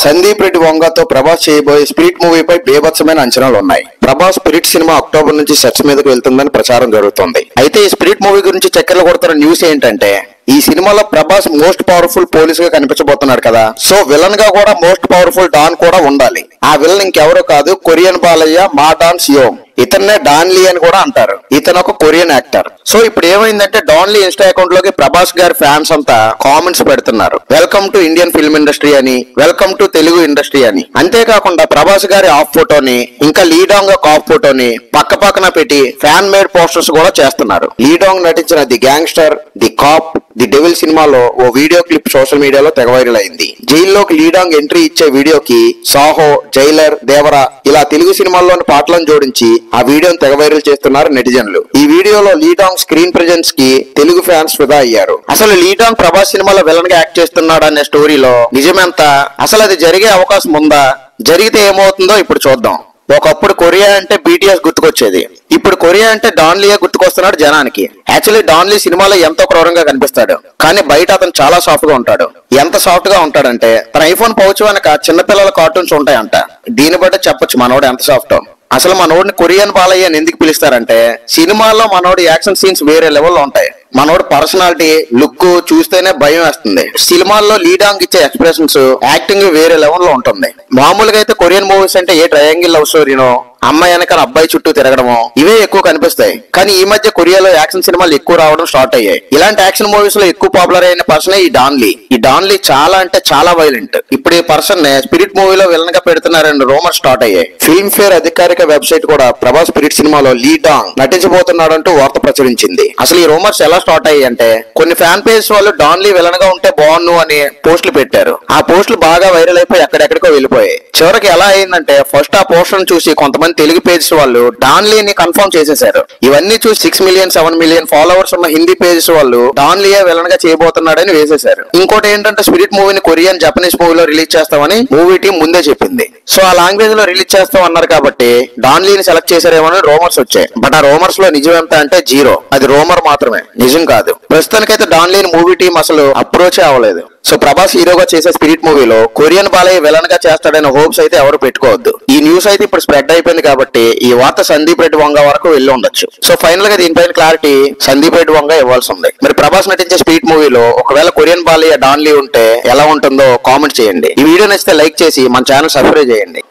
సందీప్ రెడ్డి వంగతో ప్రభాస్ చేయబోయే స్పిరిట్ మూవీపై బేభత్సమైన అంచనాలు ఉన్నాయి. ప్రభాస్ స్పిరిట్ సినిమా అక్టోబర్ నుంచి సెట్స్ మీదకు వెళ్తుందని ప్రచారం జరుగుతోంది. అయితే ఈ స్పిరిట్ మూవీ గురించి చక్కెర్లు కొడుతున్న న్యూస్ ఏంటంటే, ఈ సినిమాలో ప్రభాస్ మోస్ట్ పవర్ఫుల్ పోలీస్ గా కనిపించబోతున్నాడు కదా. సో విలన్ గా కూడా మోస్ట్ పవర్ఫుల్ డాన్ కూడా ఉండాలి. ఆ విలన్ ఇంకెవరో కాదు, కొరియన్ బాలయ్య మా డాన్ సియోంగ్. ఇతన్నే డాన్ లీ అని కూడా అంటారు. ఇతను ఒక కొరియన్ యాక్టర్. సో ఇప్పుడు ఏమైందంటే, డాన్ లీ ఇన్స్టా అకౌంట్ లోకి ప్రభాస్ గారి ఫ్యాన్స్ అంతా కామెంట్స్ పెడుతున్నారు. Welcome to Indian film industry అని, వెల్కమ్ టు తెలుగు ఇండస్ట్రీ అని. అంతేకాకుండా ప్రభాస్ గారి ఆఫ్ ఫోటోని, ఇంకా లీడాంగ్ ఒక ఆఫ్ ఫోటోని పక్క పక్కన పెట్టి ఫ్యాన్ మేడ్ పోస్టర్స్ కూడా చేస్తున్నారు. లీడాంగ్ నటించిన the gangster, the cap, the devil సినిమాలో ఓ వీడియో క్లిప్ సోషల్ మీడియాలో తెగ వైరల్ అయింది. జైల్లోకి లీడాంగ్ ఎంట్రీ ఇచ్చే వీడియోకి సాహో, జైలర్, దేవరా ఇలా తెలుగు సినిమాల్లోని పాటలను జోడించి ఆ వీడియోని తెగ వైరల్ చేస్తున్నారు నెటిజన్లు. ఈ వీడియోలో లీడాంగ్ స్క్రీన్ ప్రెజెన్స్ కి తెలుగు ఫ్యాన్స్ ఫిదా అయ్యారు. అసలు లీడాంగ్ ప్రభాస్ సినిమాలో విలన్ గా యాక్ట్ చేస్తున్నాడు అనే స్టోరీలో నిజమెంత, అసలు అది జరిగే అవకాశం ఉందా, జరిగితే ఏమవుతుందో ఇప్పుడు చూద్దాం. ఒకప్పుడు కొరియా అంటే బీటీఎస్ గుర్తుకొచ్చేది. ఇప్పుడు కొరియా అంటే డాన్ లీయే గుర్తుకొస్తున్నాడు జనానికి. యాక్చువల్లీ డాన్ లీ సినిమాలో ఎంతో క్రూరంగా కనిపిస్తాడు, కానీ బయట అతను చాలా సాఫ్ట్ గా ఉంటాడు. ఎంత సాఫ్ట్ గా ఉంటాడంటే, తన ఐఫోన్ పౌచ్ వెనక చిన్నపిల్లల కార్టూన్స్ ఉంటాయంట. దీన్ని బట్టి చెప్పొచ్చు మనోడు ఎంత సాఫ్ట్. అసలు మనోడిని కొరియన్ బాలయ్య అని ఎందుకు పిలుస్తారంటే, సినిమాల్లో మనోడి యాక్షన్ సీన్స్ వేరే లెవెల్లో ఉంటాయి. మనోడి పర్సనాలిటీ, లుక్ చూస్తేనే భయం వేస్తుంది. సినిమాల్లో లీడాంగ్ ఇచ్చే ఎక్స్ప్రెషన్స్, యాక్టింగ్ వేరే లెవెల్లో ఉంటుంది. మామూలుగా అయితే కొరియన్ మూవీస్ అంటే ఏ ట్రయాంగిల్ లవ్ స్టోరీనో, అమ్మాయి వెనకాల అబ్బాయి చుట్టూ తిరగడమో ఇవే ఎక్కువ కనిపిస్తాయి. కానీ ఈ మధ్య కొరియాలో యాక్షన్ సినిమాలు ఎక్కువ రావడం స్టార్ట్ అయ్యాయి. ఇలాంటి యాక్షన్ మూవీస్ లో ఎక్కువ పాపులర్ అయిన పర్సన్ ఈ డాన్ లీ. ఈ డాన్ లీ చాలా అంటే చాలా వైలెంట్. ఇప్పుడు ఈ పర్సన్ నే స్పిరిట్ మూవీలో విలన్ గా పెడుతున్నారని రూమర్ స్టార్ట్ అయ్యాయి. ఫిల్మ్ ఫేర్ అధికారిక వెబ్సైట్ కూడా ప్రభాస్ స్పిరిట్ సినిమాలో లీడాంగ్ నటించబోతున్నాడంటూ వార్త ప్రచురించింది. అసలు ఈ రూమర్స్ ఎలా స్టార్ట్ అయ్యాయి అంటే, కొన్ని ఫ్యాన్ పేజెస్ వాళ్ళు డాన్ లీ విలన్ గా ఉంటే బాగున్ను అని పోస్టులు పెట్టారు. ఆ పోస్టులు బాగా వైరల్ అయిపోయి ఎక్కడెక్కడికో వెళ్ళిపోయాయి. చివరికి ఎలా అయిందంటే, ఫస్ట్ ఆ పోస్టర్ చూసి కొంతమంది తెలుగు పేజెస్ వాళ్ళు డాన్ లీని కన్ఫర్మ్ చేసేశారు. ఇవన్నీ చూసి 6 మిలియన్ 7 మిలియన్ ఫాలోవర్స్ ఉన్న హిందీ పేజెస్ వాళ్ళు డాన్ లీయే విలన్ గా చేయబోతున్నాడని వేసేశారు. ఇంకోటి ఏంటంటే, స్పిరిట్ మూవీని కొరియన్, జపనీస్ మూవీలో రిలీజ్ చేస్తామని మూవీ టీం ముందే చెప్పింది. సో ఆ లాంగ్వేజ్ లో రిలీజ్ చేస్తాం అన్నారు కాబట్టి డాన్ లీని సెలెక్ట్ చేశారేమో అని రూమర్స్ వచ్చాయి. బట్ ఆ రూమర్స్ లో నిజం ఎంత అంటే జీరో. అది రూమర్ మాత్రమే, నిజం కాదు. ప్రస్తుతానికైతే డాన్ లీని మూవీ టీం అసలు అప్రోచే అవ్వలేదు. సో ప్రభాస్ హీరోగా చేసే స్పిరిట్ మూవీలో కొరియన్ బాలయ్య విలన్ గా చేస్తాడనే హోప్స్ అయితే ఎవరు పెట్టుకోవద్దు. ఈ న్యూస్ అయితే ఇప్పుడు స్ప్రెడ్ అయిపోయింది కాబట్టి ఈ వార్త సందీప్ రెడ్డి వంగ వరకు వెళ్ళి ఉండొచ్చు. సో ఫైనల్ గా దీనిపైన క్లారిటీ సందీప్ రెడ్డి వంగ ఇవ్వాల్సి ఉంది. మరి ప్రభాస్ నటించే స్పిరిట్ మూవీలో ఒకవేళ కొరియన్ బాలయ్య డాన్ లీ ఉంటే ఎలా ఉంటుందో కామెంట్ చేయండి. ఈ వీడియో నచ్చితే లైక్ చేసి మన ఛానల్ సబ్స్క్రైబ్ చేయండి.